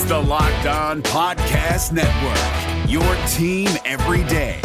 the Locked On Podcast Network, your team every day.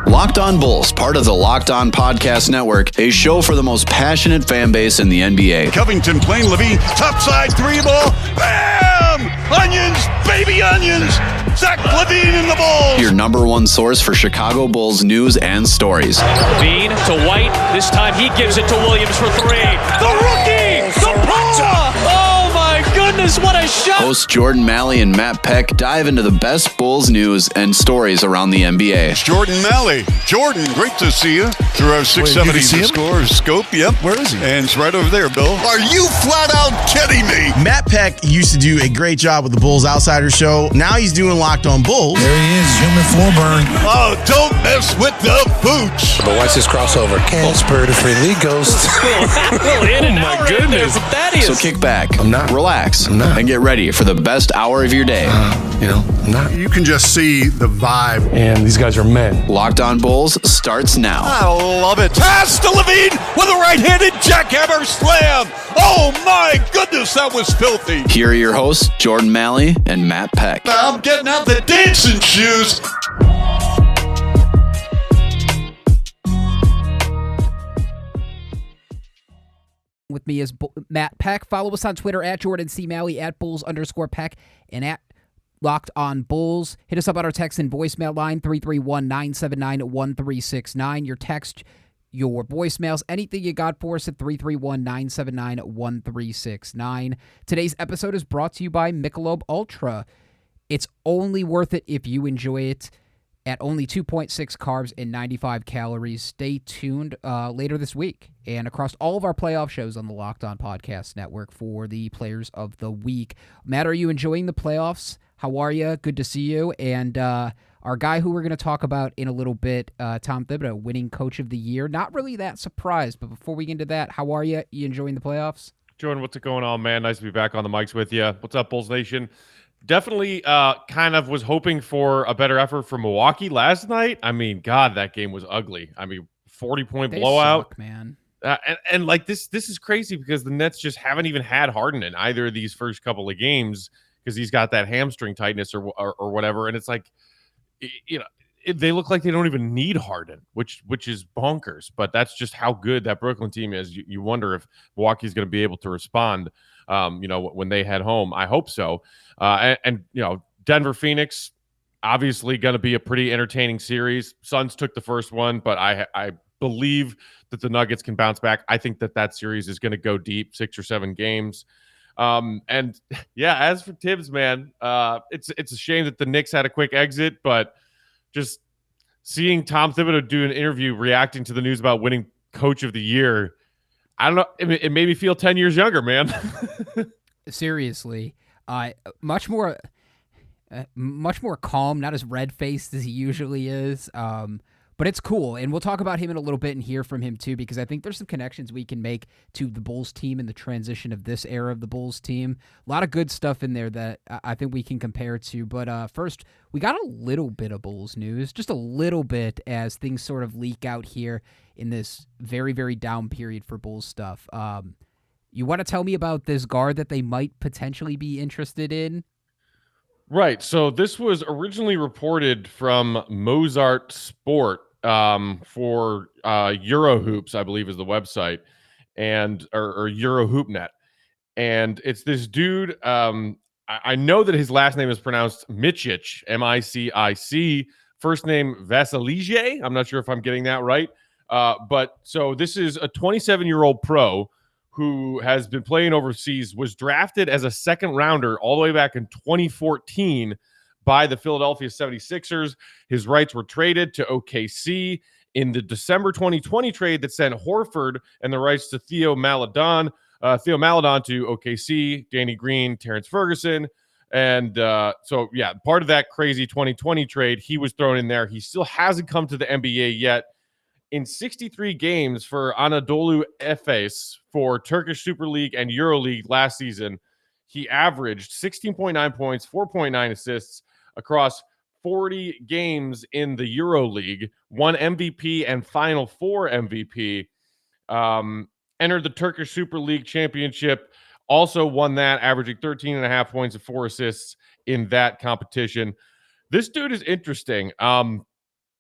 Locked On Bulls, part of the Locked On Podcast Network, a show for the most passionate fan base in the NBA. Covington playing Levine, topside three ball, bam! Onions, baby onions! Zach LaVine in the ball. Your number one source for Chicago Bulls news and stories. LaVine to White. This time he gives it to Williams for three. The rookie! The Puma! Oh my goodness, what a shot! Hosts Jordan Maly and Matt Peck dive into the best Bulls news and stories around the NBA. It's Jordan Maly. Jordan, great to see you through our 670 The Score scope. Yep. Where is he? And it's right over there, Bill. Are you flat out kidding me? Matt Peck used to do a great job with the Bulls Outsider Show. Now he's doing Locked On Bulls. There he is, human floor burn. Oh, don't mess with the boots. But watch this crossover. Can't spur the free league ghost. Oh my goodness. That is. So kick back, I'm not. relax, I'm not. and get ready for the best hour of your day. I'm not. You can just see the vibe. And these guys are men. Locked On Bulls starts now. I love it. Pass to Levine with a right-handed jackhammer slam. Oh my goodness, that was filthy. Here are your hosts, Jordan Maly and Matt Peck. Now I'm getting out the dancing shoes. With me is Matt Peck. Follow us on Twitter at Jordan C. Maly, at Bulls_Peck, and at Locked On Bulls. Hit us up on our text and voicemail line, 331-979-1369. Your text, your voicemails, anything you got for us at 331-979-1369. Today's episode is brought to you by Michelob Ultra. It's only worth it if you enjoy it. At only 2.6 carbs and 95 calories. Stay tuned later this week and across all of our playoff shows on the Locked On Podcast Network for the Players of the Week. Matt, are you enjoying the playoffs? How are you? Good to see you. And our guy who we're going to talk about in a little bit, Tom Thibodeau, winning Coach of the Year. Not really that surprised, but before we get into that, how are you? You enjoying the playoffs? Jordan, what's going on, man? Nice to be back on the mics with you. What's up, Bulls Nation? Definitely kind of was hoping for a better effort from Milwaukee last night. I mean, God, that game was ugly. I mean, 40-point blowout. Suck, man. And like this is crazy because the Nets just haven't even had Harden in either of these first couple of games because he's got that hamstring tightness or whatever. And it's like, you know, they look like they don't even need Harden, which is bonkers. But that's just how good that Brooklyn team is. You wonder if Milwaukee's going to be able to respond, when they head home. I hope so. And Denver, Phoenix, obviously going to be a pretty entertaining series. Suns took the first one, but I believe that the Nuggets can bounce back. I think that series is going to go deep, 6 or 7 games. And yeah, as for Tibbs, man, it's a shame that the Knicks had a quick exit, but just seeing Tom Thibodeau do an interview reacting to the news about winning Coach of the Year, I don't know. It made me feel 10 years younger, man. Seriously. Much more calm, not as red-faced as he usually is. But it's cool, and we'll talk about him in a little bit and hear from him too, because I think there's some connections we can make to the Bulls team and the transition of this era of the Bulls team. A lot of good stuff in there that I think we can compare to. But first, we got a little bit of Bulls news, just a little bit as things sort of leak out here in this very, very down period for Bulls stuff. You want to tell me about this guard that they might potentially be interested in? Right. So this was originally reported from Mozart Sport for Eurohoops, I believe is the website, and or Eurohoopnet. And it's this dude. I know that his last name is pronounced Micic, M-I-C-I-C. First name Vasilije. I'm not sure if I'm getting that right. But so this is a 27-year-old pro who has been playing overseas, was drafted as a second rounder all the way back in 2014 by the Philadelphia 76ers. His rights were traded to OKC in the December 2020 trade that sent Horford and the rights to Theo Maledon to OKC, Danny Green, Terrence Ferguson. And so, yeah, part of that crazy 2020 trade, he was thrown in there. He still hasn't come to the NBA yet. In 63 games for Anadolu Efes for Turkish Super League and EuroLeague last season, he averaged 16.9 points, 4.9 assists across 40 games in the EuroLeague, won MVP and Final Four MVP, entered the Turkish Super League championship Also won that, averaging 13.5 points and 4 assists in that competition. This dude is interesting.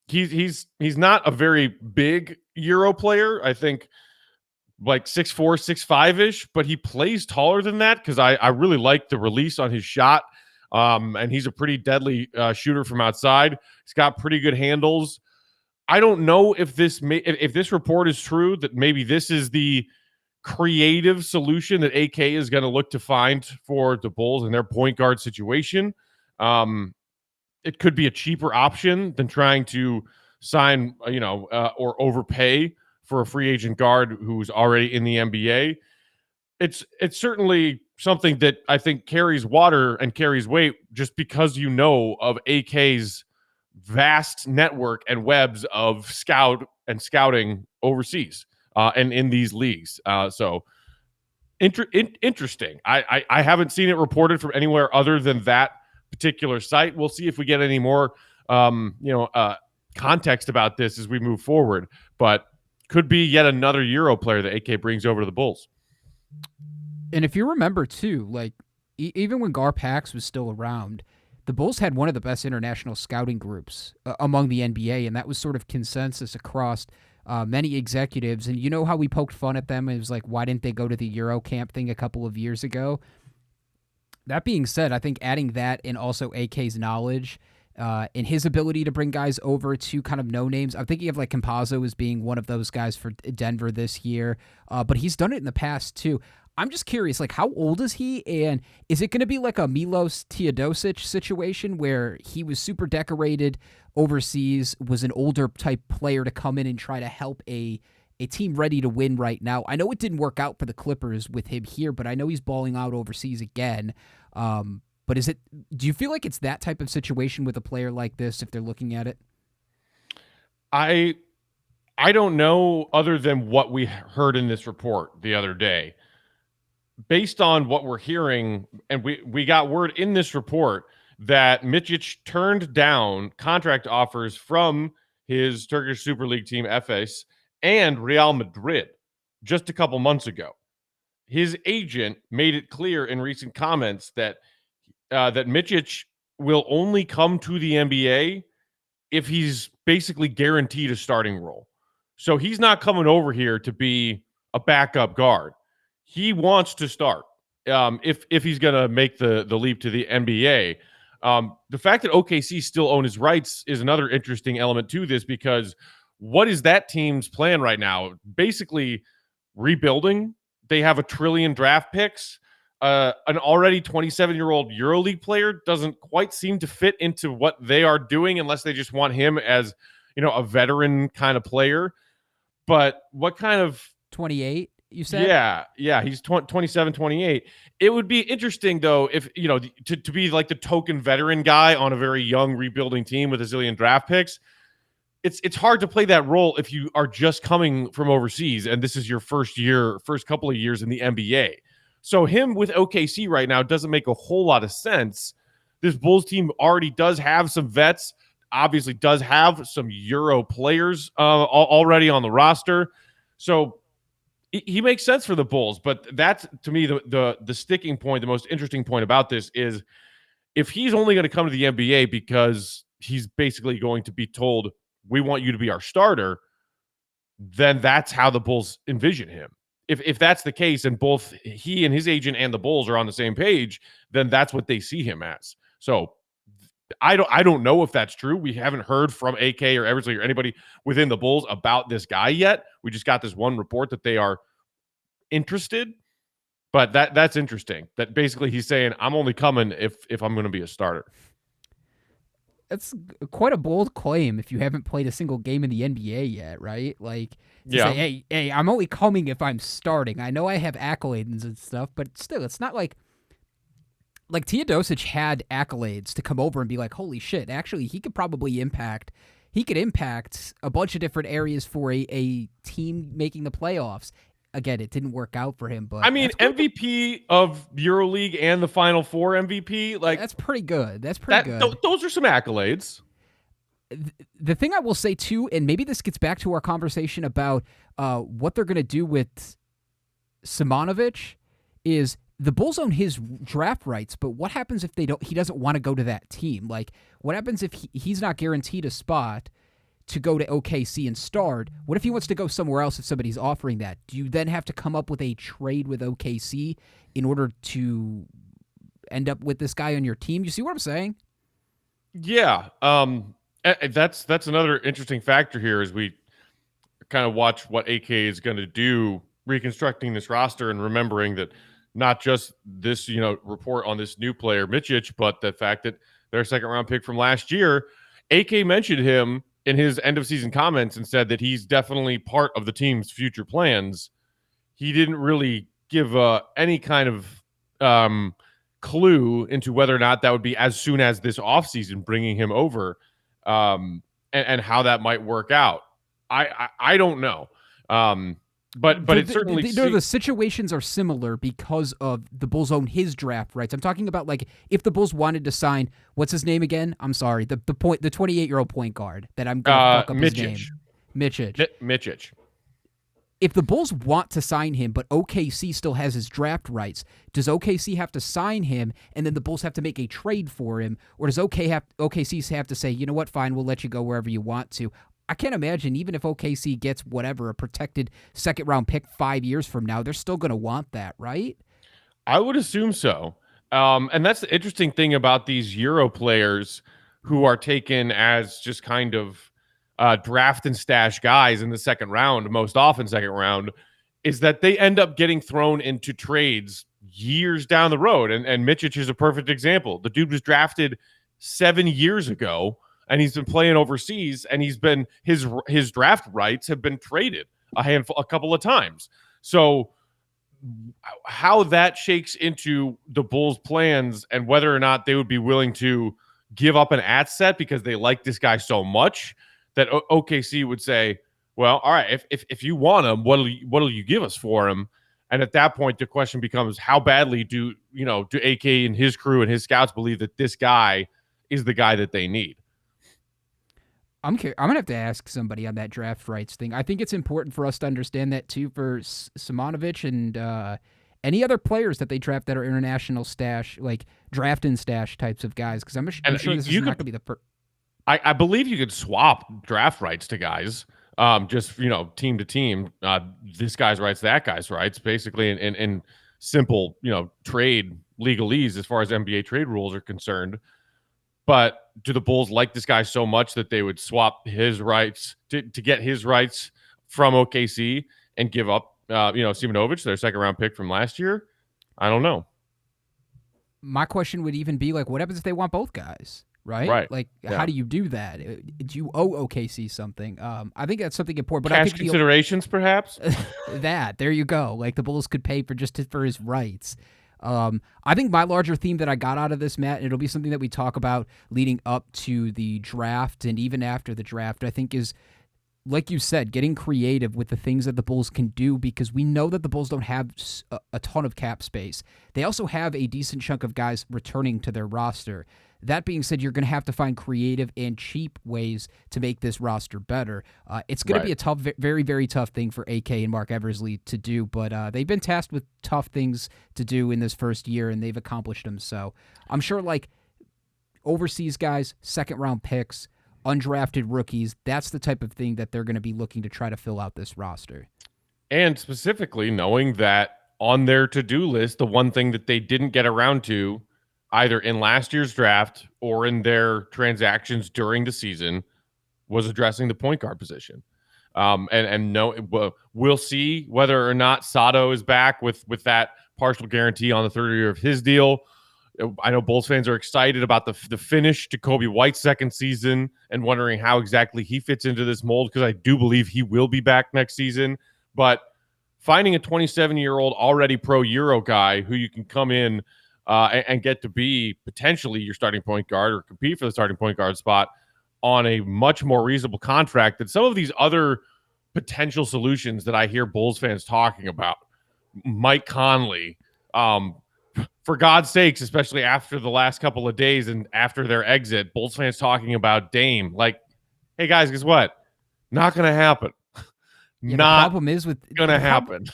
He's not a very big Euro player. I think like 6'4", 6'5" but he plays taller than that because I really like the release on his shot. And he's a pretty deadly shooter from outside. He's got pretty good handles. I don't know if this report is true, that maybe this is the creative solution that AK is going to look to find for the Bulls and their point guard situation. It could be a cheaper option than trying to sign, or overpay for a free agent guard who's already in the NBA. It's certainly something that I think carries water and carries weight just because of AK's vast network and webs of scouting overseas and in these leagues. So interesting. I haven't seen it reported from anywhere other than that particular site. We'll see if we get any more context about this as we move forward, but could be yet another Euro player that AK brings over to the Bulls. And if you remember too, like even when Garpax was still around, the Bulls had one of the best international scouting groups among the NBA, and that was sort of consensus across many executives. And you know how we poked fun at them? It was like, why didn't they go to the Euro camp thing a couple of years ago? That being said, I think adding that and also AK's knowledge and his ability to bring guys over to kind of no names. I'm thinking of like Campazzo as being one of those guys for Denver this year, but he's done it in the past too. I'm just curious, like, how old is he? And is it going to be like a Milos Teodosic situation where he was super decorated overseas, was an older type player to come in and try to help a team ready to win right now? I know it didn't work out for the Clippers with him here, but I know he's balling out overseas again. But do you feel like it's that type of situation with a player like this if they're looking at it? I don't know, other than what we heard in this report the other day. Based on what we're hearing, and we got word in this report that Micic turned down contract offers from his Turkish Super League team, Efes, and Real Madrid just a couple months ago. His agent made it clear in recent comments that Micic will only come to the NBA if he's basically guaranteed a starting role. So he's not coming over here to be a backup guard. He wants to start if he's going to make the leap to the NBA. The fact that OKC still own his rights is another interesting element to this, because what is that team's plan right now? Basically rebuilding. They have $1 trillion draft picks. An already 27-year-old EuroLeague player doesn't quite seem to fit into what they are doing unless they just want him as, a veteran kind of player. But what kind of 28? You said? Yeah, he's 27, 28. It would be interesting, though, if, to be like the token veteran guy on a very young rebuilding team with a zillion draft picks. It's hard to play that role if you are just coming from overseas and this is your first couple of years in the NBA. So him with OKC right now doesn't make a whole lot of sense. This Bulls team already does have some vets, obviously does have some Euro players already on the roster. So he makes sense for the Bulls, but that's, to me, the sticking point, the most interesting point about this is if he's only going to come to the NBA because he's basically going to be told, we want you to be our starter, then that's how the Bulls envision him. If that's the case and both he and his agent and the Bulls are on the same page, then that's what they see him as. So I don't know if that's true. We haven't heard from AK or Eversley or anybody within the Bulls about this guy yet. We just got this one report that they are interested, but that's interesting. That basically he's saying, I'm only coming if I'm going to be a starter. That's quite a bold claim if you haven't played a single game in the NBA yet, right? Like, say, hey, I'm only coming if I'm starting. I know I have accolades and stuff, but still, it's not like Teodosic had accolades to come over and be like, holy shit, actually, he could probably impact a bunch of different areas for a team making the playoffs. Again, it didn't work out for him, but I mean, MVP of EuroLeague and the Final Four MVP, like that's pretty good. That's pretty good. Those are some accolades. The thing I will say too, and maybe this gets back to our conversation about what they're going to do with Simonovic, is the Bulls own his draft rights, but what happens if he doesn't want to go to that team? Like, what happens if he's not guaranteed a spot to go to OKC and start? What if he wants to go somewhere else if somebody's offering that? Do you then have to come up with a trade with OKC in order to end up with this guy on your team? You see what I'm saying? Yeah. That's another interesting factor here as we kind of watch what AK is going to do reconstructing this roster and remembering that not just this, report on this new player, Micic, but the fact that their second round pick from last year, AK mentioned him in his end of season comments and said that he's definitely part of the team's future plans. He didn't really give any kind of clue into whether or not that would be as soon as this offseason, bringing him over, and how that might work out. I don't know. But it certainly the situations are similar because of the Bulls own his draft rights. I'm talking about, like, if the Bulls wanted to sign, what's his name again? I'm sorry, the 28-year-old point guard that I'm going to fuck up his name. Micic. If the Bulls want to sign him, but OKC still has his draft rights, does OKC have to sign him and then the Bulls have to make a trade for him? Or does OKC have to say, you know what, fine, we'll let you go wherever you want to? I can't imagine, even if OKC gets whatever, a protected second-round pick 5 years from now, they're still going to want that, right? I would assume so. And that's the interesting thing about these Euro players who are taken as just kind of draft and stash guys in the second round, most often second round, is that they end up getting thrown into trades years down the road. And Micic is a perfect example. The dude was drafted 7 years ago, and he's been playing overseas, and he's been his draft rights have been traded a couple of times. So how that shakes into the Bulls' plans and whether or not they would be willing to give up an asset because they like this guy so much that OKC would say, well, all right, if you want him, what'll you give us for him? And at that point, the question becomes, how badly do AK and his crew and his scouts believe that this guy is the guy that they need? I'm going to have to ask somebody on that draft rights thing. I think it's important for us to understand that, too, for Simonovic and any other players that they draft that are international stash, like draft and stash types of guys, because I'm sure this is not going to be the first. I believe you could swap draft rights to guys, just, team to team. This guy's rights, that guy's rights, basically in simple, trade legalese as far as NBA trade rules are concerned. But do the Bulls like this guy so much that they would swap his rights to get his rights from OKC and give up, Simonovic, their second round pick from last year? I don't know. My question would even be, like, what happens if they want both guys? Right? Like, how do you do that? Do you owe OKC something? I think that's something important. But Cash I think considerations, perhaps? There you go. Like, the Bulls could pay for his rights. I think my larger theme that I got out of this, Matt, and it'll be something that we talk about leading up to the draft and even after the draft, I think is, like you said, getting creative with the things that the Bulls can do, because we know that the Bulls don't have a ton of cap space. They also have a decent chunk of guys returning to their roster. That being said, you're going to have to find creative and cheap ways to make this roster better. It's going to be a tough, very, very tough thing for AK and Mark Eversley to do, but they've been tasked with tough things to do in this first year, and they've accomplished them. So I'm sure, like, overseas guys, second-round picks, undrafted rookies, that's the type of thing that they're going to be looking to try to fill out this roster. And specifically knowing that on their to-do list, the one thing that they didn't get around to either in last year's draft or in their transactions during the season was addressing the point guard position. We'll see whether or not Sato is back with that partial guarantee on the third year of his deal. I know Bulls fans are excited about the finish to Kobe White's second season and wondering how exactly he fits into this mold, because I do believe he will be back next season. But finding a 27-year-old already pro Euro guy who you can come in and get to be potentially your starting point guard or compete for the starting point guard spot on a much more reasonable contract than some of these other potential solutions that I hear Bulls fans talking about. Mike Conley, for God's sakes, especially after the last couple of days and after their exit, Bulls fans talking about Dame. Like, hey guys, guess what? Not going to happen. Yeah, Not the problem is with gonna happen.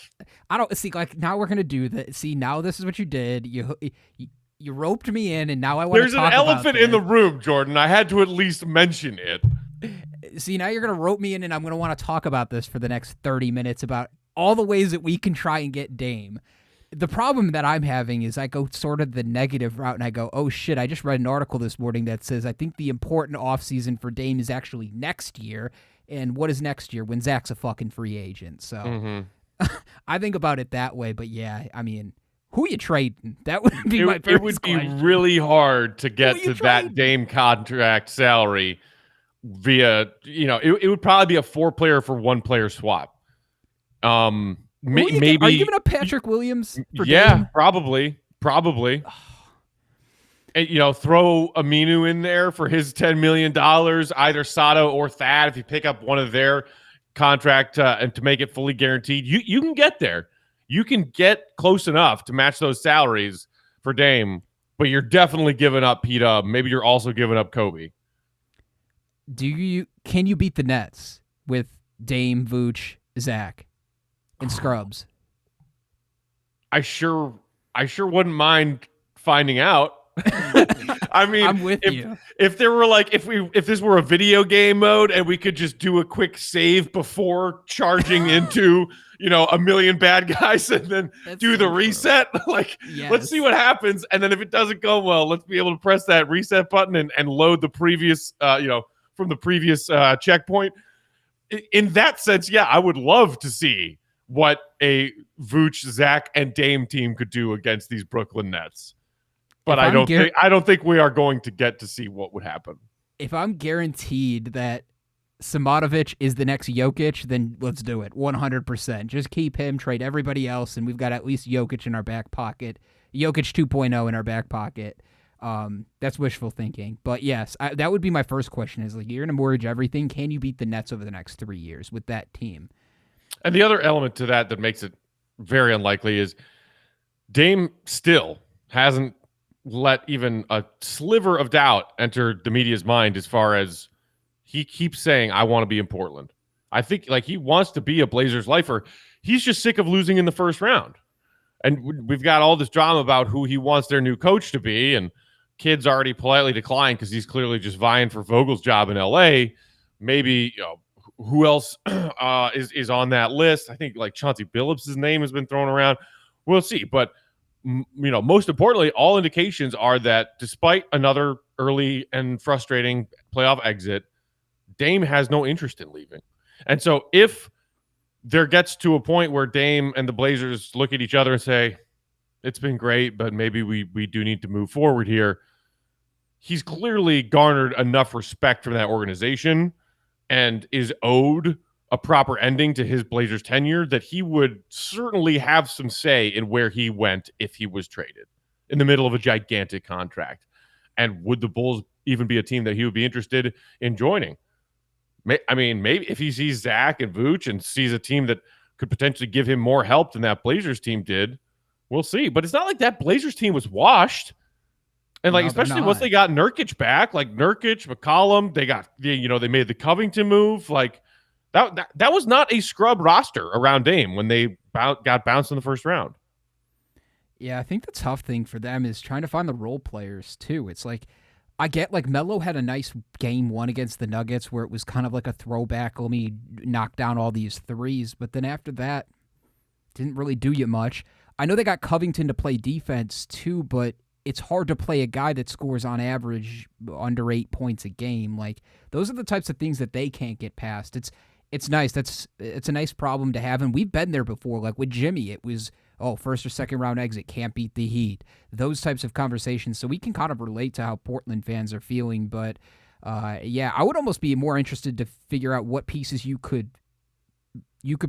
I don't see, like, now we're gonna do that. See, now this is what you did. You roped me in, and now I want to There's talk an elephant about in the room, Jordan. I had to at least mention it. See, now you're gonna rope me in, and I'm gonna want to talk about this for the next 30 minutes about all the ways that we can try and get Dame. The problem that I'm having is I go sort of the negative route, and I go, oh shit, I just read an article this morning that says I think the important offseason for Dame is actually next year. And what is next year when Zach's a fucking free agent? So I think about it that way. But yeah, I mean, who you trading? That would be my first It would question. be really hard to get to that trading? Dame contract salary via, it would probably be a 4-player for 1-player swap. Maybe. Are you giving up Patrick Williams for Yeah, Dame? probably. And, throw Aminu in there for his $10 million, either Sato or Thad, if you pick up one of their contract and to make it fully guaranteed. You can get there. You can get close enough to match those salaries for Dame, but you're definitely giving up P-Dub. Maybe you're also giving up Kobe. Can you beat the Nets with Dame, Vooch, Zach, and Scrubs? I sure wouldn't mind finding out. I mean, I'm with you. If there were if this were a video game mode and we could just do a quick save before charging into, a million bad guys and then do the reset, let's see what happens. And then if it doesn't go well, let's be able to press that reset button and load the previous, from the previous checkpoint. In that sense, yeah, I would love to see what a Vooch, Zach, and Dame team could do against these Brooklyn Nets. But I don't think we are going to get to see what would happen. If I'm guaranteed that Samatovich is the next Jokic, then let's do it 100%. Just keep him, trade everybody else, and we've got at least Jokic in our back pocket. Jokic 2.0 in our back pocket. That's wishful thinking. But yes, that would be my first question is, you're going to mortgage everything. Can you beat the Nets over the next 3 years with that team? And the other element to that makes it very unlikely is Dame still hasn't let even a sliver of doubt enter the media's mind as far as he keeps saying, I want to be in Portland. I think he wants to be a Blazers lifer. He's just sick of losing in the first round. And we've got all this drama about who he wants their new coach to be. And kids already politely declined because he's clearly just vying for Vogel's job in LA. Maybe, who else is on that list? I think Chauncey Billups' name has been thrown around. We'll see. But most importantly, all indications are that despite another early and frustrating playoff exit, Dame has no interest in leaving. And so if there gets to a point where Dame and the Blazers look at each other and say, it's been great, but maybe we do need to move forward here, he's clearly garnered enough respect from that organization and is owed a proper ending to his Blazers tenure that he would certainly have some say in where he went if he was traded in the middle of a gigantic contract. And would the Bulls even be a team that he would be interested in joining? I mean, maybe if he sees Zach and Vooch and sees a team that could potentially give him more help than that Blazers team did, we'll see. But it's not like that Blazers team was washed. And especially once they got Nurkic back, Nurkic, McCollum, they made the Covington move. That was not a scrub roster around Dame when they got bounced in the first round. Yeah, I think the tough thing for them is trying to find the role players too. It's I get Melo had a nice game one against the Nuggets where it was kind of like a throwback. Let me knock down all these threes. But then after that, didn't really do you much. I know they got Covington to play defense too, but it's hard to play a guy that scores on average under 8 points a game. Those are the types of things that they can't get past. It's nice. It's a nice problem to have. And we've been there before. With Jimmy, it was, first or second round exit, can't beat the Heat. Those types of conversations. So we can kind of relate to how Portland fans are feeling. But yeah, I would almost be more interested to figure out what pieces you could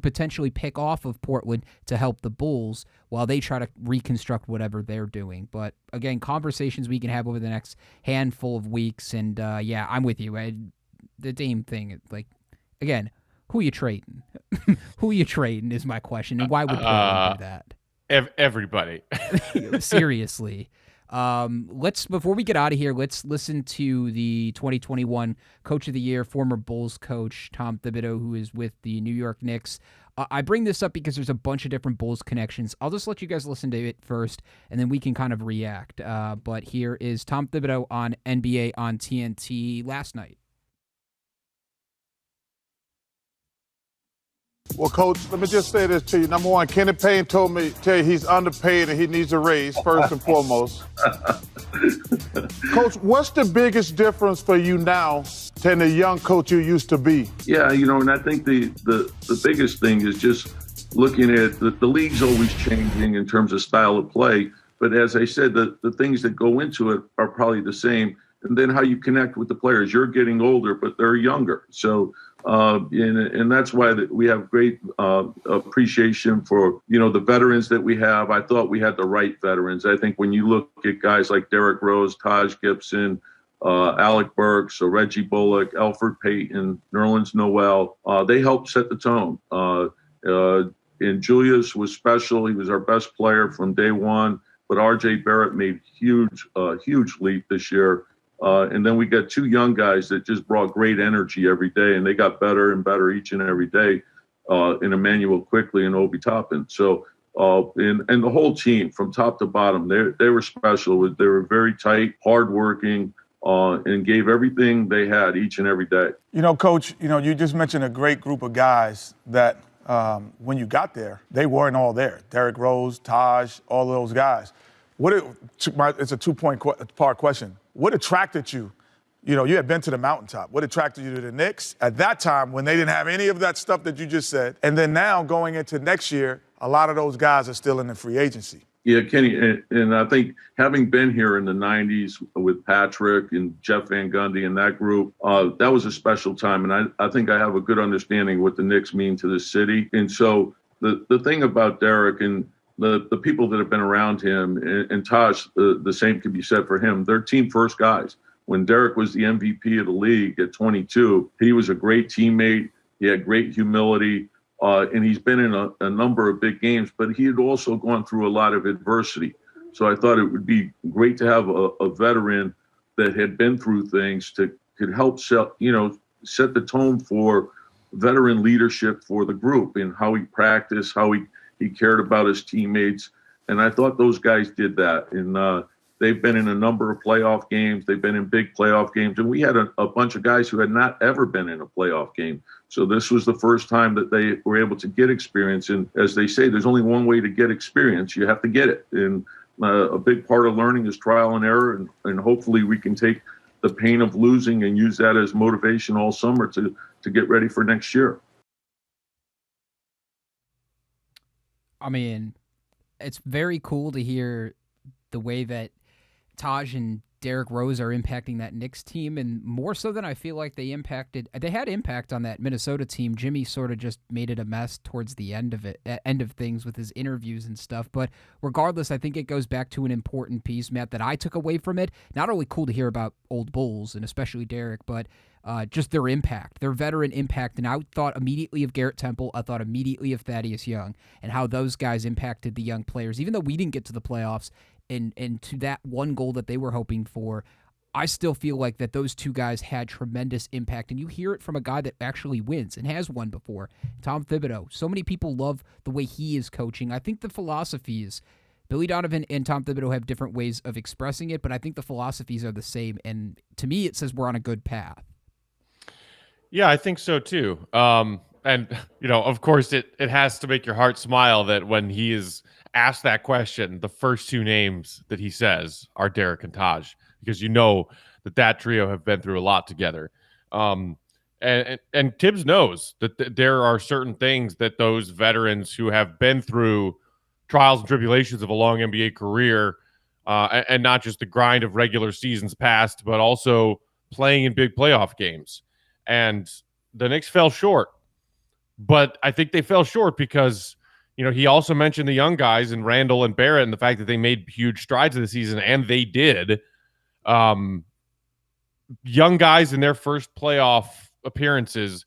potentially pick off of Portland to help the Bulls while they try to reconstruct whatever they're doing. But again, conversations we can have over the next handful of weeks. And yeah, I'm with you. The Dame thing, again, who you trading? Who you trading is my question. And why would Portland do that? Everybody. Seriously. Before we get out of here, let's listen to the 2021 Coach of the Year, former Bulls coach Tom Thibodeau, who is with the New York Knicks. I bring this up because there's a bunch of different Bulls connections. I'll just let you guys listen to it first, and then we can kind of react. But here is Tom Thibodeau on NBA on TNT last night. Well, Coach, let me just say this to you. Number one, Kenny Payne tell you he's underpaid and he needs a raise, first and foremost. Coach, what's the biggest difference for you now than the young coach you used to be? Yeah, and I think the biggest thing is just looking at the league's always changing in terms of style of play. But as I said, the things that go into it are probably the same. And then how you connect with the players. You're getting older, but they're younger. So, and that's why we have great appreciation for, the veterans that we have. I thought we had the right veterans. I think when you look at guys like Derrick Rose, Taj Gibson, Alec Burks, or Reggie Bullock, Elfrid Payton, Nerlens Noel, they helped set the tone. And Julius was special. He was our best player from day one. But R.J. Barrett made huge leap this year. And then we got two young guys that just brought great energy every day, and they got better and better each and every day in Emmanuel Quickley and Obi Toppin. So, and the whole team from top to bottom, they were special. They were very tight, hardworking, and gave everything they had each and every day. Coach, you just mentioned a great group of guys that when you got there, they weren't all there. Derrick Rose, Taj, all those guys. It's a two-part question. What attracted you? You had been to the mountaintop. What attracted you to the Knicks at that time when they didn't have any of that stuff that you just said? And then now going into next year, a lot of those guys are still in the free agency. Yeah, Kenny, and I think having been here in the 90s with Patrick and Jeff Van Gundy and that group, that was a special time. And I think I have a good understanding of what the Knicks mean to the city. And so the thing about Derrick and the people that have been around him, and Taj, the same can be said for him. They're team first guys. When Derrick was the MVP of the league at 22, he was a great teammate. He had great humility, and he's been in a number of big games, but he had also gone through a lot of adversity. So I thought it would be great to have a veteran that had been through things could help set the tone for veteran leadership for the group and how he practiced, how he cared about his teammates, and I thought those guys did that. And they've been in a number of playoff games. They've been in big playoff games, and we had a bunch of guys who had not ever been in a playoff game. So this was the first time that they were able to get experience. And as they say, there's only one way to get experience. You have to get it. And a big part of learning is trial and error, and hopefully we can take the pain of losing and use that as motivation all summer to get ready for next year. I mean, it's very cool to hear the way that Taj and Derrick Rose are impacting that Knicks team, and more so than I feel like they had impact on that Minnesota team. Jimmy sort of just made it a mess towards the end of things with his interviews and stuff. But regardless, I think it goes back to an important piece, Matt, that I took away from it. Not only cool to hear about old Bulls, and especially Derrick, but just their impact, their veteran impact. And I thought immediately of Garrett Temple. I thought immediately of Thaddeus Young and how those guys impacted the young players. Even though we didn't get to the playoffs and to that one goal that they were hoping for, I still feel like that those two guys had tremendous impact. And you hear it from a guy that actually wins and has won before, Tom Thibodeau. So many people love the way he is coaching. I think the philosophies, Billy Donovan and Tom Thibodeau have different ways of expressing it, but I think the philosophies are the same. And to me, it says we're on a good path. Yeah, I think so too. And, of course, it has to make your heart smile that when he is asked that question, the first two names that he says are Derrick and Taj, because that trio have been through a lot together. And Tibbs knows that there are certain things that those veterans who have been through trials and tribulations of a long NBA career, and not just the grind of regular seasons past, but also playing in big playoff games. And the Knicks fell short. But I think they fell short because, he also mentioned the young guys and Randall and Barrett and the fact that they made huge strides in the season, and they did. Young guys in their first playoff appearances,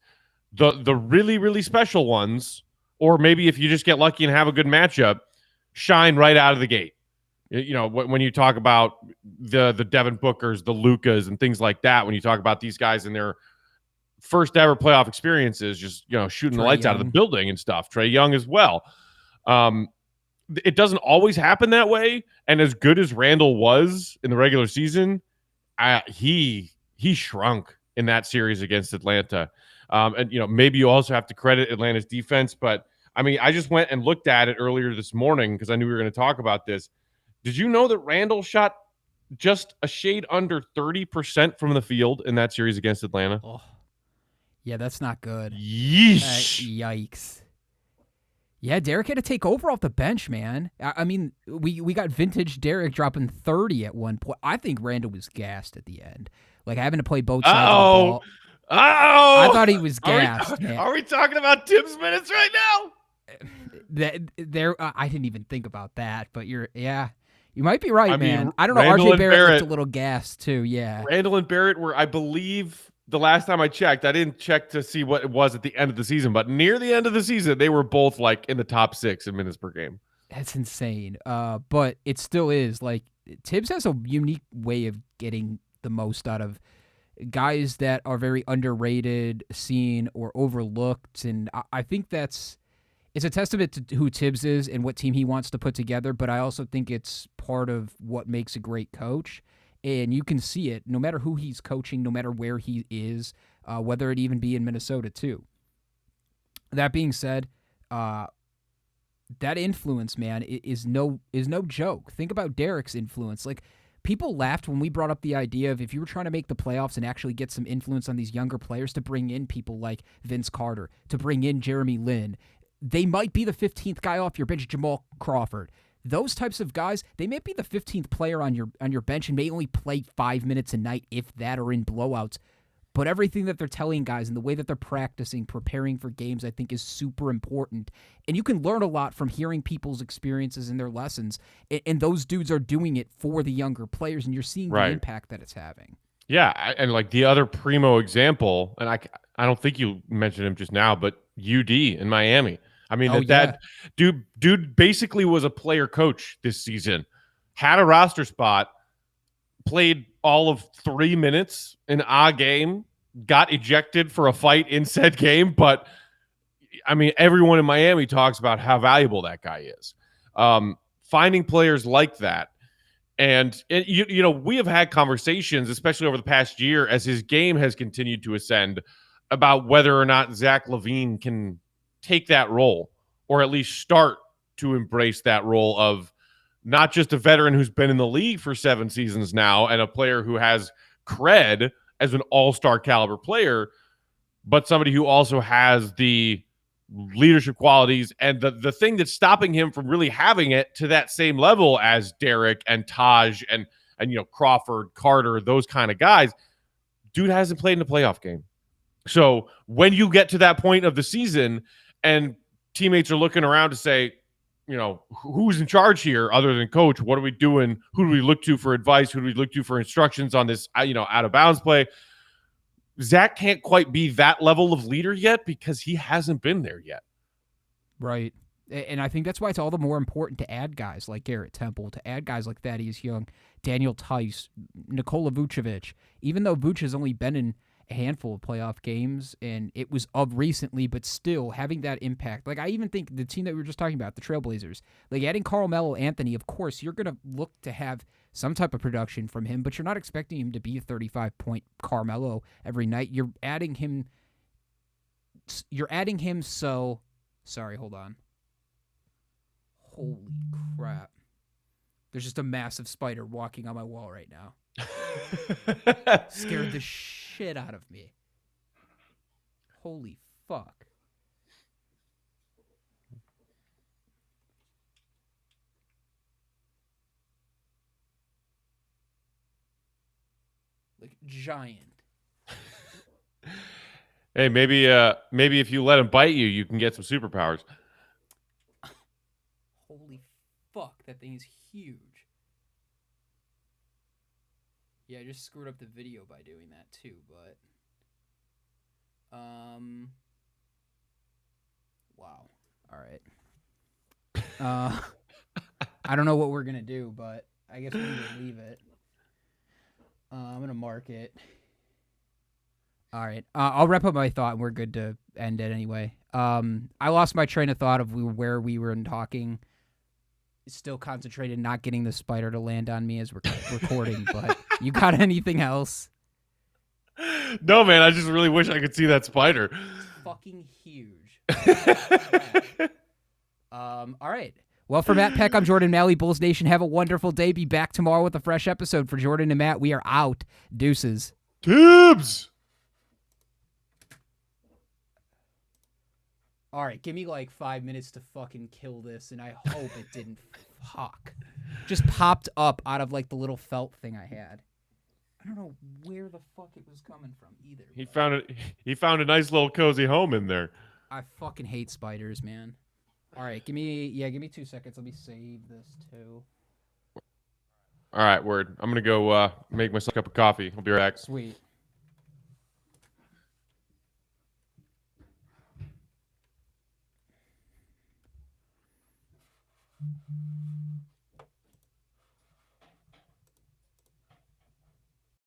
the really, really special ones, or maybe if you just get lucky and have a good matchup, shine right out of the gate. You know, when you talk about the Devin Bookers, the Lukas, and things like that, when you talk about these guys in their first ever playoff experiences, just, you know, shooting the lights out of the building and stuff. Trae Young as well. It doesn't always happen that way. And as good as Randall was in the regular season, he shrunk in that series against Atlanta. And, you know, maybe you also have to credit Atlanta's defense, but I mean, I just went and looked at it earlier this morning because I knew we were going to talk about this. Did you know that Randall shot just a shade under 30% from the field in that series against Atlanta? Oh. Yeah, that's not good. Yeesh. Yikes. Yeah, Derek had to take over off the bench, man. I mean, we got vintage Derek dropping 30 at one point. I think Randall was gassed at the end. Like, having to play both sides of the ball. I thought he was gassed. Are we talking about Tibbs minutes right now? I didn't even think about that, but you might be right, man. Mean, I don't know. RJ Barrett looked a little gassed too. Yeah, Randall and Barrett were, I believe, the last time I checked. I didn't check to see what it was at the end of the season, but near the end of the season, they were both like in the top 6 in minutes per game. That's insane. But it still is like Tibbs has a unique way of getting the most out of guys that are very underrated, seen, or overlooked, and I think it's a testament to who Tibbs is and what team he wants to put together, but I also think it's part of what makes a great coach, and you can see it no matter who he's coaching, no matter where he is, whether it even be in Minnesota too. That being said, that influence, man, is no joke. Think about Derek's influence. Like, people laughed when we brought up the idea of if you were trying to make the playoffs and actually get some influence on these younger players, to bring in people like Vince Carter, to bring in Jeremy Lin. They might be the 15th guy off your bench, Jamal Crawford. Those types of guys, they may be the 15th player on your bench and may only play 5 minutes a night, if that, or in blowouts. But everything that they're telling guys and the way that they're practicing, preparing for games, I think is super important. And you can learn a lot from hearing people's experiences and their lessons. And those dudes are doing it for the younger players, and you're seeing the impact that it's having. Yeah, and like the other primo example, and I don't think you mentioned him just now, but UD in Miami. I mean, that dude basically was a player coach this season, had a roster spot, played all of 3 minutes in a game, got ejected for a fight in said game. But I mean, everyone in Miami talks about how valuable that guy is. Finding players like that. And you know, we have had conversations, especially over the past year, as his game has continued to ascend, about whether or not Zach LaVine can take that role, or at least start to embrace that role of not just a veteran who's been in the league for 7 seasons now and a player who has cred as an all-star caliber player, but somebody who also has the leadership qualities and the thing that's stopping him from really having it to that same level as Derek and Taj and you know, Crawford, Carter, those kind of guys. Dude hasn't played in a playoff game. So when you get to that point of the season and teammates are looking around to say, you know, who's in charge here other than coach? What are we doing? Who do we look to for advice? Who do we look to for instructions on this, you know, out of bounds play? Zach can't quite be that level of leader yet because he hasn't been there yet. Right. And I think that's why it's all the more important to add guys like Garrett Temple, to add guys like Thaddeus Young, Daniel Tice, Nikola Vucevic. Even though Vuce has only been in a handful of playoff games, and it was of recently, but still having that impact. Like, I even think the team that we were just talking about, the Trailblazers, like adding Carmelo Anthony, of course, you're going to look to have some type of production from him, but you're not expecting him to be a 35-point Carmelo every night. You're adding him so... Sorry, hold on. Holy crap. There's just a massive spider walking on my wall right now. Scared the shit out of me. Holy fuck. Like, giant. Hey, maybe if you let him bite you, you can get some superpowers. Holy fuck, that thing is huge. Yeah, I just screwed up the video by doing that too, but wow. All right. I don't know what we're gonna do, but I guess we need to leave it. I'm gonna mark it. All right. I'll wrap up my thought, and we're good to end it anyway. I lost my train of thought of where we were talking. Still concentrated, not getting the spider to land on me as we're recording. But you got anything else? No, man. I just really wish I could see that spider. It's fucking huge. All right. Well, for Matt Peck, I'm Jordan Maly. Bulls Nation, have a wonderful day. Be back tomorrow with a fresh episode. For Jordan and Matt, we are out. Deuces. Tibbs! All right, give me like 5 minutes to fucking kill this, and I hope it didn't fuck. Just popped up out of like the little felt thing I had. I don't know where the fuck it was coming from either. He found it. He found a nice little cozy home in there. I fucking hate spiders, man. All right, give me 2 seconds. Let me save this too. All right, word. I'm gonna go make myself a cup of coffee. I'll be right back. Sweet.